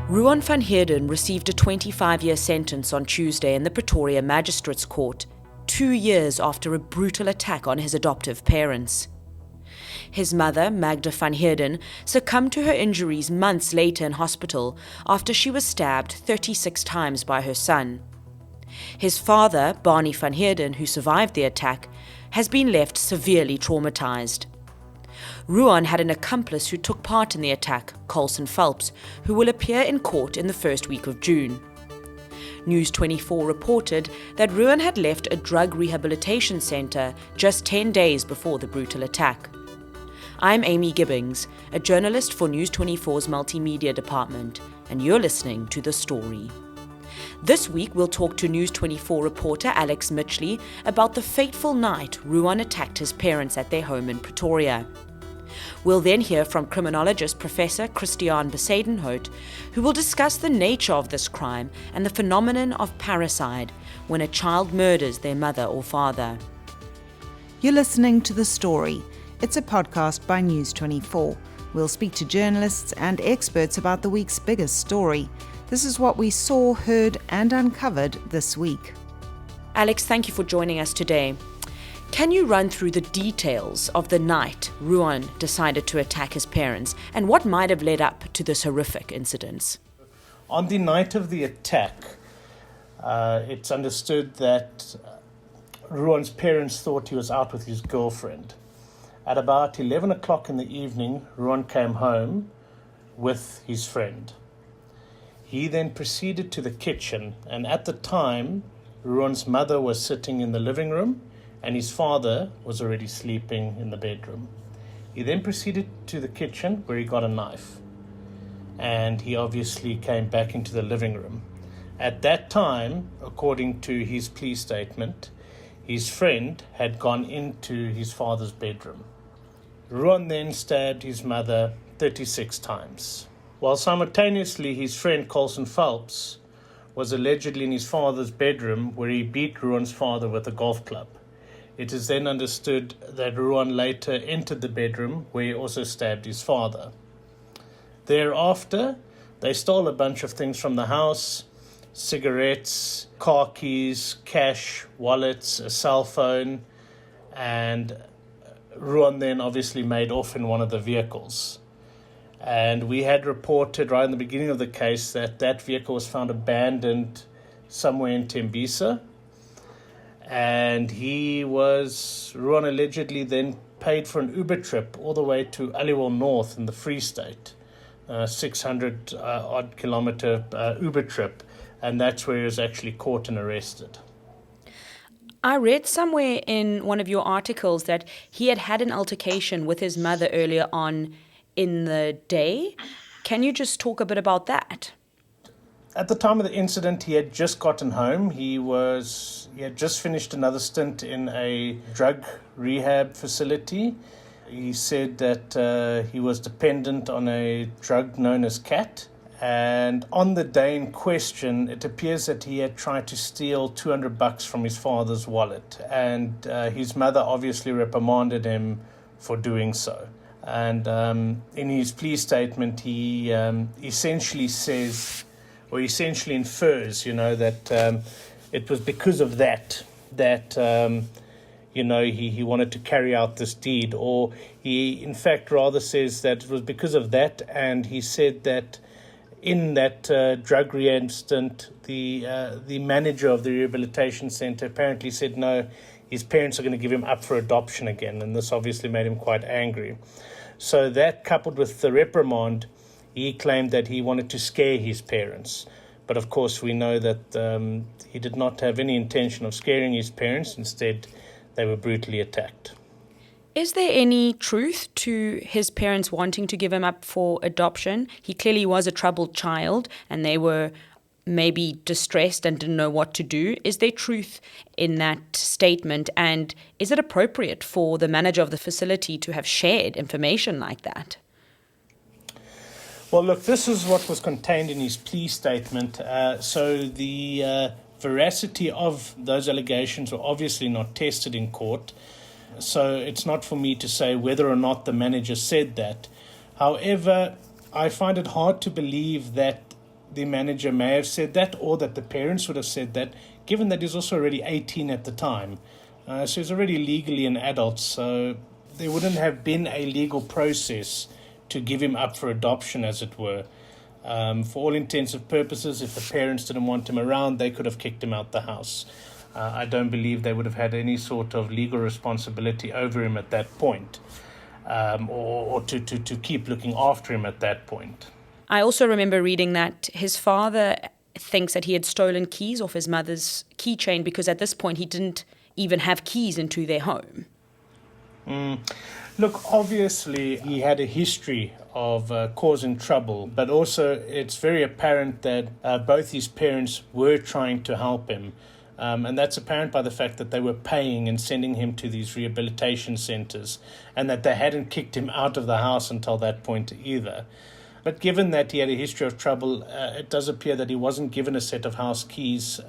Ruan van Heerden received a 25-year sentence on Tuesday in the Pretoria Magistrate's Court, 2 years after a brutal attack on his adoptive parents. His mother, Magda van Heerden, succumbed to her injuries months later in hospital after she was stabbed 36 times by her son. His father, Barney van Heerden, who survived the attack, has been left severely traumatized. Ruan had an accomplice who took part in the attack, Carlson Phelps, who will appear in court in the first week of June. News 24 reported that Ruan had left a drug rehabilitation center just 10 days before the brutal attack. I'm Amy Gibbings, a journalist for News 24's multimedia department, and you're listening to The Story. This week we'll talk to News 24 reporter Alex Mitchley about the fateful night Ruan attacked his parents at their home in Pretoria. We'll then hear from criminologist Professor Christiaan Besadenhout, who will discuss the nature of this crime and the phenomenon of parricide, when a child murders their mother or father. You're listening to The Story. It's a podcast by News 24. We'll speak to journalists and experts about the week's biggest story. This is what we saw, heard, and uncovered this week. Alex, thank you for joining us today. Can you run through the details of the night Ruan decided to attack his parents and what might have led up to this horrific incident? On the night of the attack, it's understood that Ruan's parents thought he was out with his girlfriend. At about 11 o'clock in the evening, Ruan came home with his friend. He then proceeded to the kitchen, and at the time, Ruan's mother was sitting in the living room and his father was already sleeping in the bedroom. He then proceeded to the kitchen where he got a knife, and he obviously came back into the living room. At that time, according to his plea statement, his friend had gone into his father's bedroom. Ruan then stabbed his mother 36 times, while simultaneously his friend Carlson Phelps was allegedly in his father's bedroom where he beat Ruan's father with a golf club. It is then understood that Ruan later entered the bedroom where he also stabbed his father. Thereafter, they stole a bunch of things from the house: cigarettes, car keys, cash, wallets, a cell phone, and Ruan then obviously made off in one of the vehicles. And we had reported right in the beginning of the case that that vehicle was found abandoned somewhere in Tembisa. And Ruan allegedly then paid for an Uber trip all the way to Aliwal North in the Free State, 600 odd kilometer Uber trip, and that's where he was actually caught and arrested. I read somewhere in one of your articles that he had an altercation with his mother earlier on in the day. Can you just talk a bit about that? At the time of the incident, he had just gotten home. He had just finished another stint in a drug rehab facility. He said that he was dependent on a drug known as cat. And on the day in question, it appears that he had tried to steal $200 from his father's wallet. And his mother obviously reprimanded him for doing so. And in his plea statement, he essentially says, or essentially infers, that it was because of that he wanted to carry out this deed. Or he, in fact, rather says that it was because of that, and he said that in that drug rehab stint, the manager of the rehabilitation center apparently said no, his parents are going to give him up for adoption again, and this obviously made him quite angry. So that, coupled with the reprimand, he claimed that he wanted to scare his parents. But of course, we know that he did not have any intention of scaring his parents. Instead, they were brutally attacked. Is there any truth to his parents wanting to give him up for adoption? He clearly was a troubled child, and they were maybe distressed and didn't know what to do. Is there truth in that statement? And is it appropriate for the manager of the facility to have shared information like that? Well, look, this is what was contained in his plea statement. So the veracity of those allegations were obviously not tested in court. So it's not for me to say whether or not the manager said that. However, I find it hard to believe that the manager may have said that, or that the parents would have said that, given that he's also already 18 at the time. So he's already legally an adult, so there wouldn't have been a legal process to give him up for adoption, as it were. For all intents and purposes, if the parents didn't want him around, they could have kicked him out the house. I don't believe they would have had any sort of legal responsibility over him at that point, or to keep looking after him at that point. I also remember reading that his father thinks that he had stolen keys off his mother's keychain because at this point he didn't even have keys into their home. Look, obviously he had a history of causing trouble, but also it's very apparent that both his parents were trying to help him. And that's apparent by the fact that they were paying and sending him to these rehabilitation centres, and that they hadn't kicked him out of the house until that point either. But given that he had a history of trouble, it does appear that he wasn't given a set of house keys.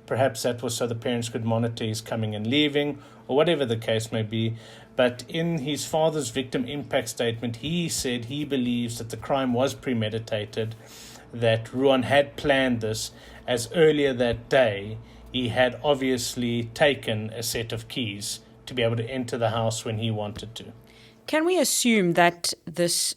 Perhaps that was so the parents could monitor his coming and leaving, or whatever the case may be. But in his father's victim impact statement, he said he believes that the crime was premeditated, that Ruan had planned this, as earlier that day he had obviously taken a set of keys to be able to enter the house when he wanted to. Can we assume that the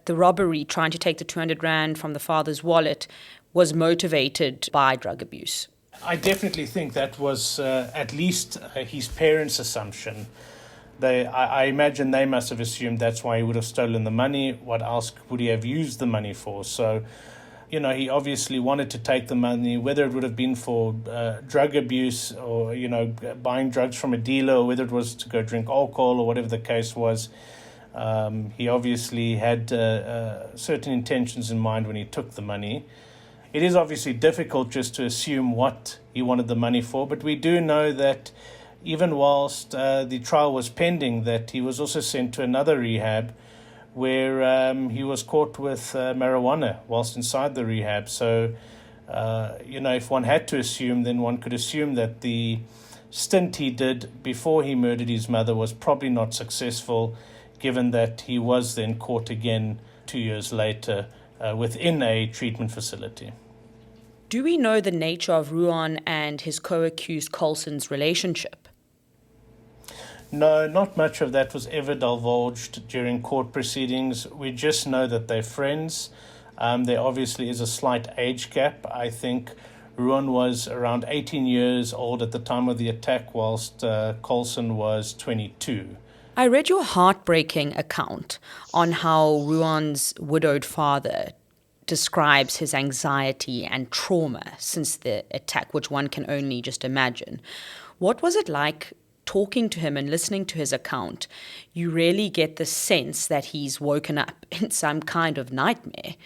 robbery, trying to take the 200 rand from the father's wallet, was motivated by drug abuse? I definitely think that was at least his parents' assumption. I imagine they must have assumed that's why he would have stolen the money. What else would he have used the money for? So, he obviously wanted to take the money, whether it would have been for drug abuse or, buying drugs from a dealer, or whether it was to go drink alcohol or whatever the case was. He obviously had certain intentions in mind when he took the money. It is obviously difficult just to assume what he wanted the money for, but we do know that even whilst the trial was pending, that he was also sent to another rehab where he was caught with marijuana whilst inside the rehab. So, if one had to assume, then one could assume that the stint he did before he murdered his mother was probably not successful, given that he was then caught again 2 years later within a treatment facility. Do we know the nature of Ruan and his co-accused Carlson's relationship? No, not much of that was ever divulged during court proceedings. We just know that they're friends. There obviously is a slight age gap. I think Ruan was around 18 years old at the time of the attack, whilst Carlson was 22. I read your heartbreaking account on how Ruan's widowed father describes his anxiety and trauma since the attack, which one can only just imagine. What was it like talking to him and listening to his account? You really get the sense that he's woken up in some kind of nightmare.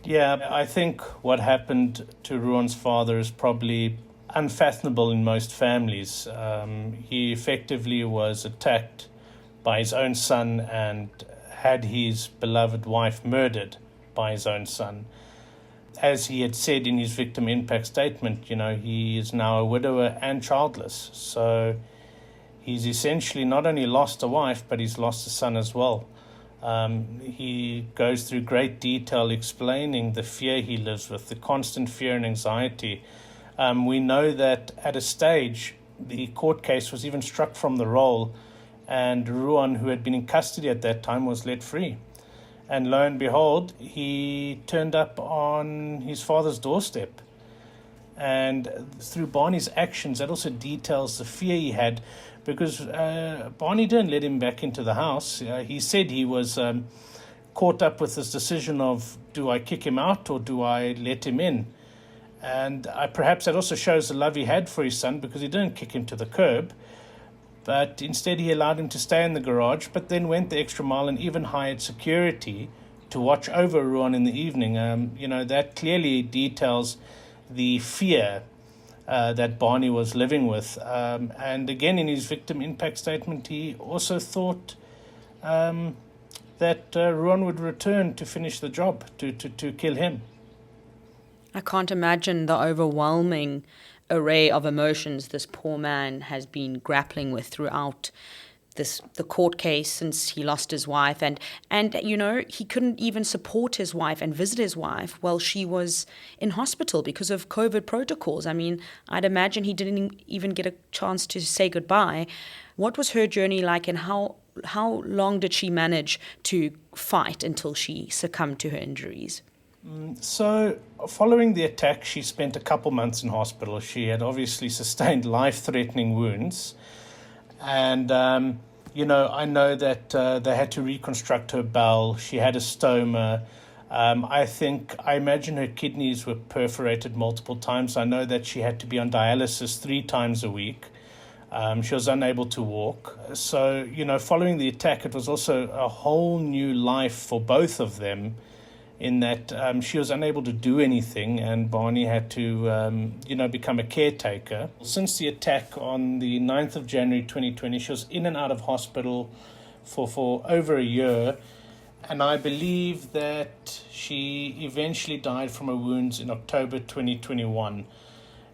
Yeah, I think what happened to Ruan's father is probably unfathomable in most families. He effectively was attacked by his own son and had his beloved wife murdered by his own son. As he had said in his victim impact statement, he is now a widower and childless. So he's essentially not only lost a wife, but he's lost a son as well. He goes through great detail explaining the fear he lives with, the constant fear and anxiety. We know that at a stage, the court case was even struck from the roll, and Ruan, who had been in custody at that time, was let free. And lo and behold, he turned up on his father's doorstep. And through Barney's actions, that also details the fear he had, because Barney didn't let him back into the house. He said he was caught up with this decision of, do I kick him out or do I let him in? And perhaps that also shows the love he had for his son, because he didn't kick him to the curb, but instead he allowed him to stay in the garage, but then went the extra mile and even hired security to watch over Ruan in the evening. That clearly details the fear that Barney was living with. And again, in his victim impact statement, he also thought that Ruan would return to finish the job, to kill him. I can't imagine the overwhelming array of emotions this poor man has been grappling with throughout the court case since he lost his wife, and he couldn't even support his wife and visit his wife while she was in hospital because of COVID protocols. I mean, I'd imagine he didn't even get a chance to say goodbye. What was her journey like, and how long did she manage to fight until she succumbed to her injuries? So, following the attack, she spent a couple months in hospital. She had obviously sustained life-threatening wounds. And, I know that they had to reconstruct her bowel. She had a stoma. I imagine her kidneys were perforated multiple times. I know that she had to be on dialysis 3 times a week. She was unable to walk. So, following the attack, it was also a whole new life for both of them, in that she was unable to do anything, and Barney had to, become a caretaker. Since the attack on the 9th of January 2020, she was in and out of hospital for over a year, and I believe that she eventually died from her wounds in October 2021.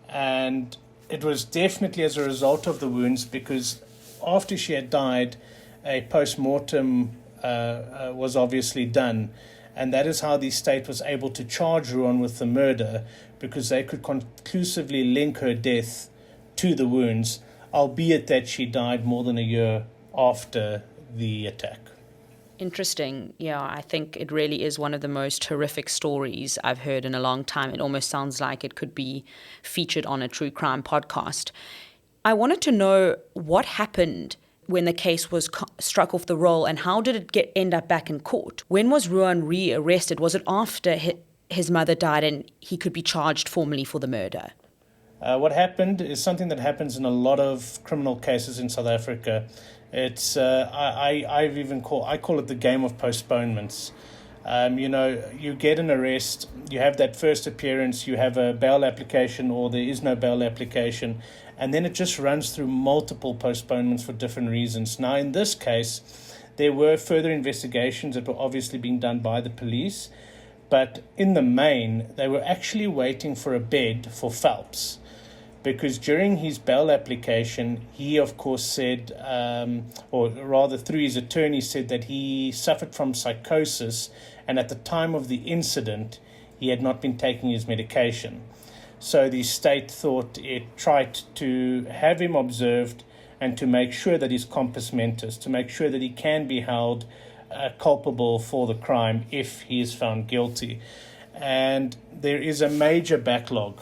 And it was definitely as a result of the wounds, because after she had died, a post-mortem was obviously done. And that is how the state was able to charge Ruan with the murder, because they could conclusively link her death to the wounds, albeit that she died more than a year after the attack. Interesting. Yeah, I think it really is one of the most horrific stories I've heard in a long time. It almost sounds like it could be featured on a true crime podcast. I wanted to know what happened when the case was struck off the roll, and how did it end up back in court? When was Ruan re-arrested? Was it after his mother died and he could be charged formally for the murder? What happened is something that happens in a lot of criminal cases in South Africa. It's I call it the game of postponements. You get an arrest, you have that first appearance, you have a bail application, or there is no bail application, and then it just runs through multiple postponements for different reasons. Now, in this case, there were further investigations that were obviously being done by the police, but in the main, they were actually waiting for a bed for Phelps, because during his bail application, he, of course, said, or rather through his attorney, said that he suffered from psychosis, and at the time of the incident, he had not been taking his medication. So the state thought it tried to have him observed and to make sure that he's compos mentis, to make sure that he can be held culpable for the crime if he is found guilty. And there is a major backlog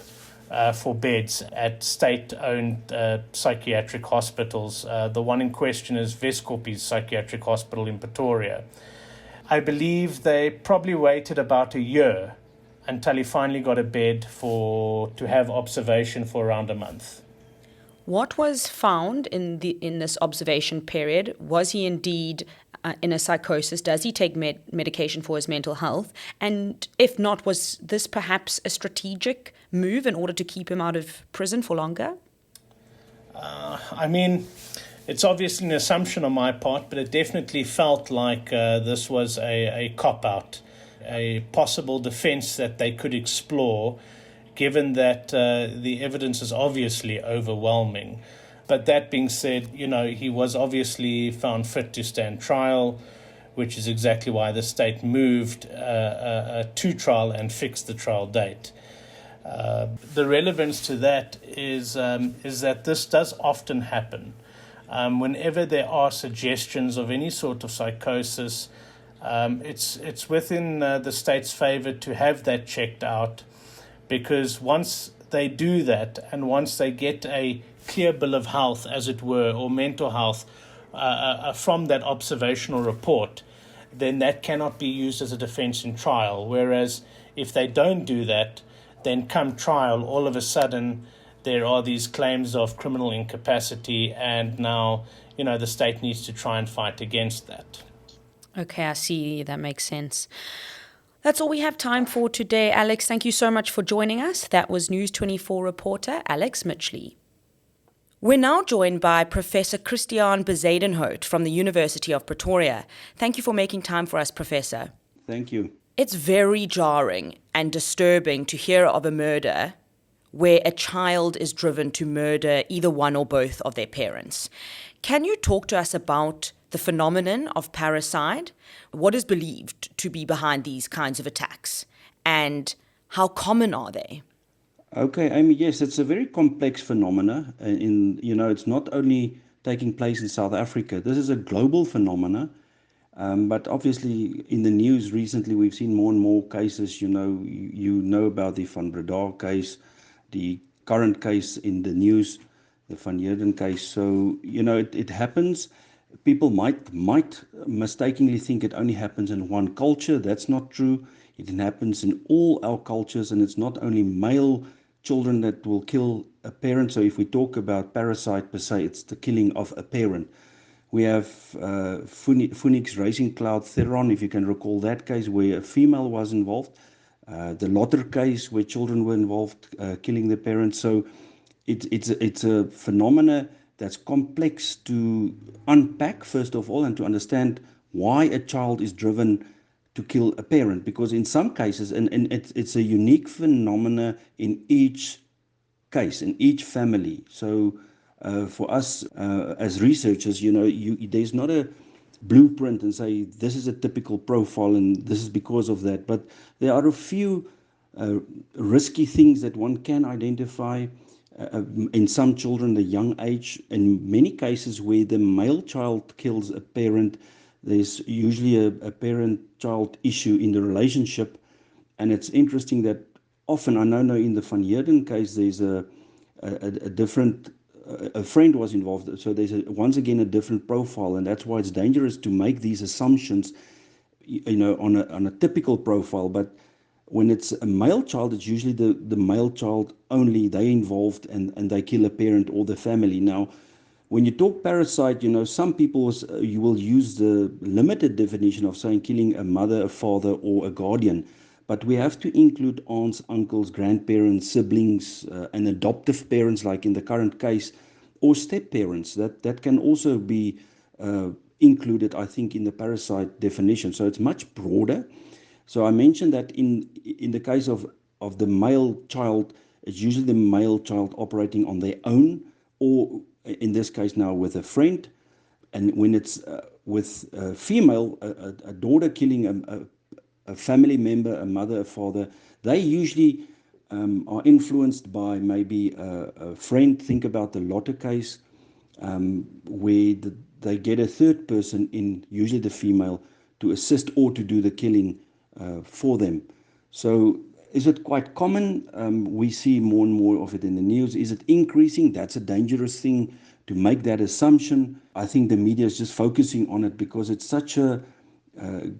for beds at state-owned psychiatric hospitals. The one in question is Westkopie's Psychiatric Hospital in Pretoria. I believe they probably waited about a year until he finally got a bed to have observation for around a month. What was found in this observation period? Was he indeed in a psychosis? Does he take medication for his mental health? And if not, was this perhaps a strategic move in order to keep him out of prison for longer? It's obviously an assumption on my part, but it definitely felt like this was a cop-out, a possible defense that they could explore, given that the evidence is obviously overwhelming. But that being said, he was obviously found fit to stand trial, which is exactly why the state moved to trial and fixed the trial date. The relevance to that is that this does often happen. Whenever there are suggestions of any sort of psychosis, it's within the state's favor to have that checked out, because once they do that, and once they get a clear bill of health, as it were, or mental health from that observational report, then that cannot be used as a defense in trial. Whereas if they don't do that, then come trial, all of a sudden there are these claims of criminal incapacity, and now, the state needs to try and fight against that. Okay, I see. That makes sense. That's all we have time for today. Alex, thank you so much for joining us. That was News 24 reporter Alex Mitchley. We're now joined by Professor Christiaan Bezuidenhout from the University of Pretoria. Thank you for making time for us, Professor. Thank you. It's very jarring and disturbing to hear of a murder where a child is driven to murder either one or both of their parents. Can you talk to us about the phenomenon of parricide? What is believed to be behind these kinds of attacks? And how common are they? Okay, Amy, yes, it's a very complex phenomena. It's not only taking place in South Africa. This is a global phenomena. But obviously, in the news recently, we've seen more and more cases. You know about the Van Breda case, the current case in the news, the Van Heerden case. So it happens. People might mistakenly think it only happens in one culture. That's not true. It happens in all our cultures, and it's not only male children that will kill a parent. So if we talk about parricide per se, it's the killing of a parent. We have Phoenix Racing Cloud Theron, if you can recall that case, where a female was involved. The Lotter case, where children were involved, killing their parents. So it's a phenomena that's complex to unpack, first of all, and to understand why a child is driven to kill a parent. Because in some cases, and it's a unique phenomena in each case, in each family. So for us as researchers, there's not a blueprint and say this is a typical profile and this is because of that. But there are a few risky things that one can identify in some children, the young age. In many cases where the male child kills a parent, there's usually a parent-child issue in the relationship. And it's interesting that often, I know in the Van Heerden case, there's a different, a friend was involved. So there's once again a different profile. And that's why it's dangerous to make these assumptions, on a typical profile. But when it's a male child, it's usually the male child only. They involved and they kill a parent or the family. Now, when you talk parricide, some people, you will use the limited definition of saying killing a mother, a father, or a guardian. But we have to include aunts, uncles, grandparents, siblings, and adoptive parents, like in the current case, or step-parents. That can also be included, I think, in the parricide definition. So it's much broader. So I mentioned that in the case of the male child, it's usually the male child operating on their own, or in this case now with a friend. And when it's with a female, a daughter killing a family member, a mother, a father, they usually are influenced by maybe a friend. Think about the Lotter case, where they get a third person in, usually the female, to assist or to do the killing for them. So is it quite common? We see more and more of it in the news. Is it increasing? That's a dangerous thing to make that assumption. I think the media is just focusing on it because it's such a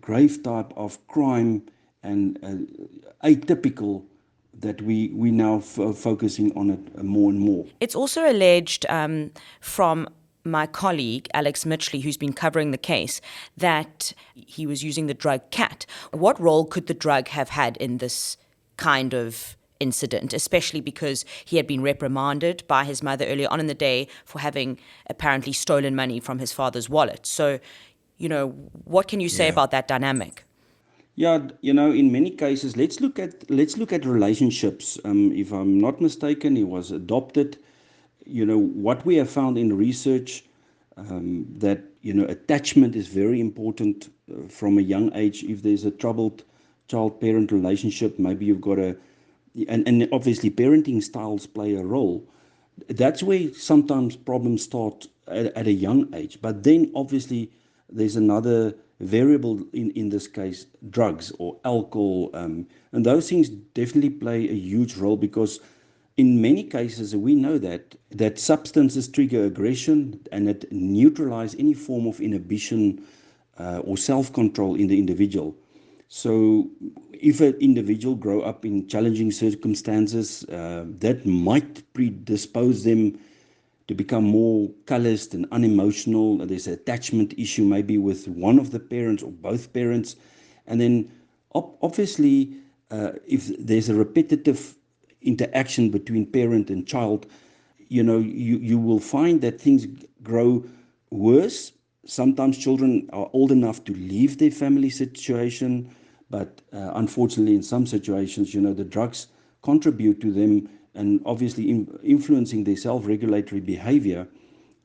grave type of crime and atypical that we now focusing on it more and more. It's also alleged from my colleague, Alex Mitchley, who's been covering the case, that he was using the drug cat. What role could the drug have had in this kind of incident, especially because he had been reprimanded by his mother earlier on in the day for having apparently stolen money from his father's wallet? So, what can you say about that dynamic? Yeah, in many cases, let's look at relationships. If I'm not mistaken, he was adopted. What we have found in research, that attachment is very important from a young age. If there's a troubled child-parent relationship, maybe you've got and obviously parenting styles play a role. That's where sometimes problems start at a young age. But then obviously there's another variable in this case, drugs or alcohol. And those things definitely play a huge role, because in many cases we know that substances trigger aggression and it neutralize any form of inhibition or self-control in the individual. So if an individual grow up in challenging circumstances, that might predispose them to become more calloused and unemotional. There's an attachment issue maybe with one of the parents or both parents. And then obviously, if there's a repetitive interaction between parent and child, you will find that things grow worse. Sometimes children are old enough to leave their family situation, but unfortunately in some situations, the drugs contribute to them and obviously influencing their self-regulatory behavior,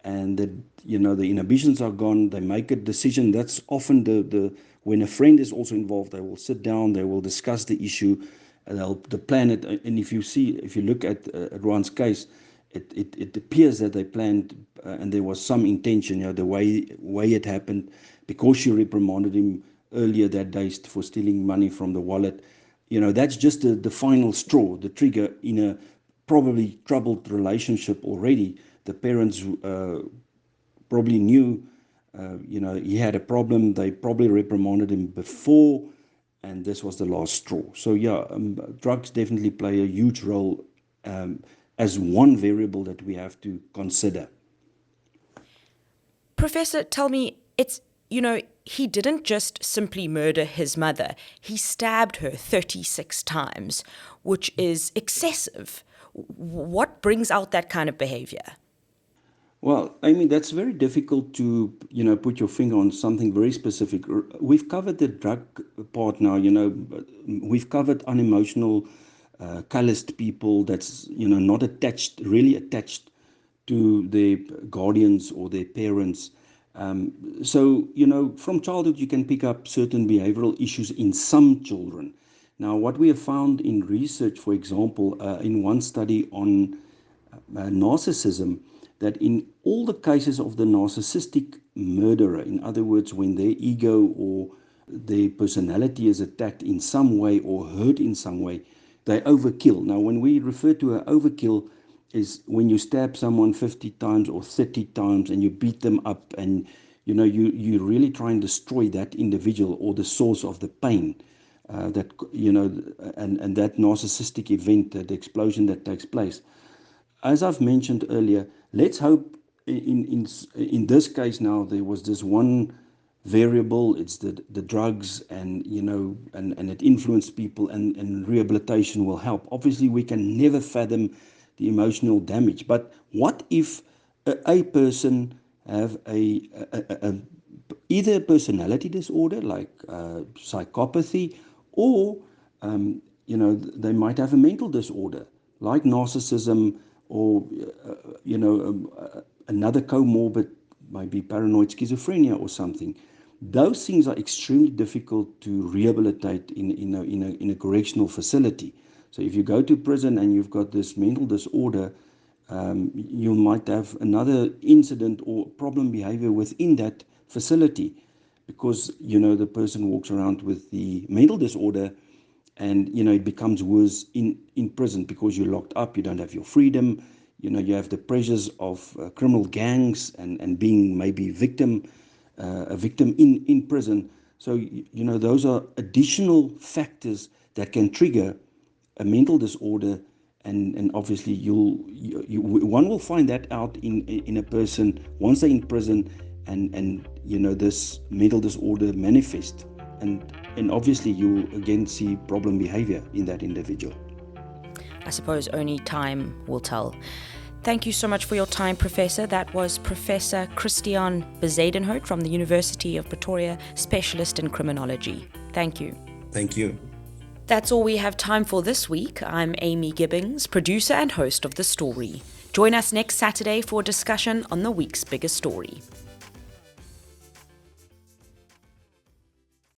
and that, the inhibitions are gone. They make a decision. That's often the when a friend is also involved, they will sit down, they will discuss the issue, and they'll plan it. And if you look at Ruan's case, it appears that they planned, and there was some intention. The way it happened, because she reprimanded him earlier that day for stealing money from the wallet. That's just the final straw, the trigger in a probably troubled relationship already. The parents probably knew, he had a problem. They probably reprimanded him before, and this was the last straw. So drugs definitely play a huge role as one variable that we have to consider. Professor, tell me, he didn't just simply murder his mother. He stabbed her 36 times, which is excessive. What brings out that kind of behavior? Well, that's very difficult to, put your finger on something very specific. We've covered the drug part now, we've covered unemotional, calloused people that's, not really attached to their guardians or their parents. So, from childhood, you can pick up certain behavioral issues in some children. Now, what we have found in research, for example, in one study on narcissism, that in all the cases of the narcissistic murderer, in other words, when their ego or their personality is attacked in some way or hurt in some way, they overkill. Now, when we refer to an overkill, is when you stab someone 50 times or 30 times and you beat them up, and you really try and destroy that individual or the source of the pain, and that narcissistic event, the explosion that takes place. As I've mentioned earlier, let's hope in this case now there was this one variable. It's the drugs, and it influenced people, and rehabilitation will help. Obviously, we can never fathom the emotional damage, but what if a person have either a personality disorder like psychopathy, or they might have a mental disorder like narcissism, or another comorbid, maybe paranoid schizophrenia or something. Those things are extremely difficult to rehabilitate in a correctional facility. So if you go to prison and you've got this mental disorder, you might have another incident or problem behavior within that facility, because the person walks around with the mental disorder, and it becomes worse in prison because you're locked up, you don't have your freedom, you have the pressures of criminal gangs and being maybe a victim in prison. So those are additional factors that can trigger a mental disorder, and obviously one will find that out in a person once they're in prison, and this mental disorder manifests, and obviously you'll again see problem behavior in that individual. I suppose only time will tell. Thank you so much for your time, Professor. That was Professor Christian Bezuidenhout from the University of Pretoria, specialist in criminology. Thank you. Thank you. That's all we have time for this week. I'm Amy Gibbings, producer and host of The Story. Join us next Saturday for a discussion on the week's biggest story.